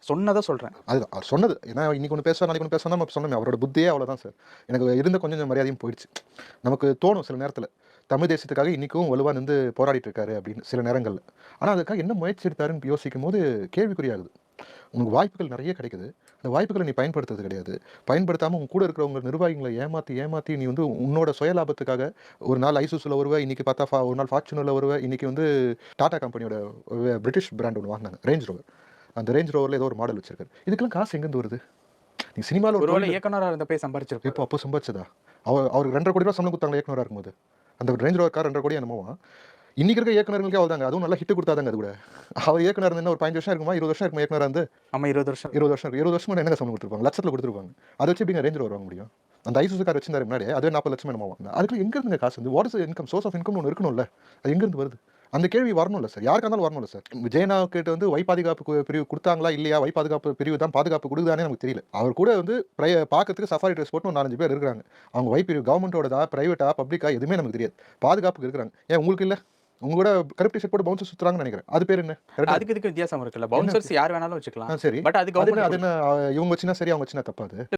சொன்னதை சொல்றேன். அதுதான் அவர் சொன்னது. ஏன்னா இன்னைக்கு ஒண்ணு பேசுவார், நாளைக்கு ஒண்ணு பேசுவார் நம்ம சொன்னோமே. அவரோட புத்தியே அவ்வளோதான் சார். எனக்கு இருந்த கொஞ்சம் மரியாதையும் போயிடுச்சு. நமக்கு தோணும் சில நேரத்தில. தமிழ் தேசத்துக்காக இன்னைக்கும் வலுவா நின்னு போராடிட்டு இருக்காரு அப்படின்னு சில நேரங்கள்ல. ஆனா அதுக்காக என்ன முயற்சி எடுத்தாருன்னு யோசிக்கும்போது கேள்விக்குறியாகுது. உனக்கு வாய்ப்புகள் நெறைய கிடைக்குது. அந்த வாய்ப்புகள நீ பயன்படுத்துறது கிடையாது. பயன்படுத்தாம உன் கூட இருக்கிறவங்க நிர்வாகிகள ஏமாத்தி நீ வந்து உன்னோட சுய லாபத்துக்காக ஒரு நாள் ஐசூஸுல வருவ, இன்னைக்கு பார்த்தா ஒரு நாள் ஃபார்ச்சுனர்ல வருவ, இன்னைக்கு வந்து டாடா கம்பெனியோட பிரிட்டிஷ் பிராண்ட் ஒண்ணு வாங்குனாங்க. Range rover. அந்த ரேஞ்ச் ரோவர்ல ஏதோ ஒரு மாடல் வச்சிருக்காரு. இதுக்கெல்லாம் காசு எங்கேருந்து வருது? நீ சினிமால ஒரு ஒருவேளை தொழில் இயக்குனரா இருந்தப்பே சம்பாரிச்சிருப்பாரு. எப்போ அப்போ சம்பாதிச்சதா? அவருக்கு 2,50,00,000 கோடி ரூபா சம்பளம் குடுத்தாங்களா இயக்குனரா இருக்கும்போது. அந்த ரேஞ்ச் ரோவர் கார் 2,50,00,000 கோடி என்னமோவா. இன்னைக்கு இருக்க இயக்குனர்களுக்கே அவ்வளவுதாங்க. அதுவும் நல்லா ஹிட் குடுத்தாதாங்க அது கூட. அவர் இயக்குனரா இருந்தா ஒரு 15 வருஷம் இருக்குமா? 20 வருஷம் இருக்குமா இயக்குனரா இருந்து? ஆமா 20 வருஷம். 20 வருஷம் இருக்கு. 20 வருஷம் முன்னாடி என்னங்க சம்பளம் குடுத்துருப்பாங்க? லட்சத்துல குடுத்துருப்பாங்க. அத வச்சு எப்படிங்க ரேஞ்ச் ரோவர் வாங்க முடியும்? அந்த ஐசூஸு கார் வச்சிருந்தாரு முன்னாடி. அதுவே 40,00,000 என்னமோ வாங்குனாங்க. அதுக்கு எங்க இருந்துங்க காசு வந்து? What is income? Source of இன்கம்னு ஒண்ணு இருக்கணும்ல. அது எங்க இருந்து வருது? அந்த கேள்வி வரணும்ல சார். யாருக்கா இருந்தாலும் வரணும்ல சார். ஜெயலலிதாவுக்கு வந்து ஒய் பாதுகாப்பு பிரிவு குடுத்தாங்களா? இல்லையா? ஒய் பாதுகாப்பு பிரிவு தான் பாதுகாப்பு குடுக்குதான்னே நமக்கு தெரியல. அவர் கூட வந்து பார்க்கறதுக்கு சஃபாரி ட்ரெஸ் போட்டு ஒரு 4, 5 பேர் இருக்காங்க. அவங்க ஒய் பிரிவு கவர்மெண்ட்டோடதா, பிரைவேட்டா, பப்ளிக்கா எதுவுமே நமக்கு தெரியாது. பாதுகாப்புக்கு இருக்காங்க. ஏன் உங்களுக்கு இல்ல? உங்க கூட கருப்பு டி ஷர்ட் போட்டு பவுன்சர் சுத்துறாங்கன்னு நெனைக்கிறேன். அது பேர் என்ன? கரெக்ட்டா? அதுக்கு இதுக்கு வித்தியாசம் இருக்குல்ல. என்ன பவுன்சர்ஸ் வித்தியாசம்? யார் வேணாலும் வச்சுக்கலாம். சரி. பட் அது அது என்ன கவர்மெண்ட் அது என்ன இவங்க வச்சுனா சரி, அவங்க வச்சுனா தப்பா அது?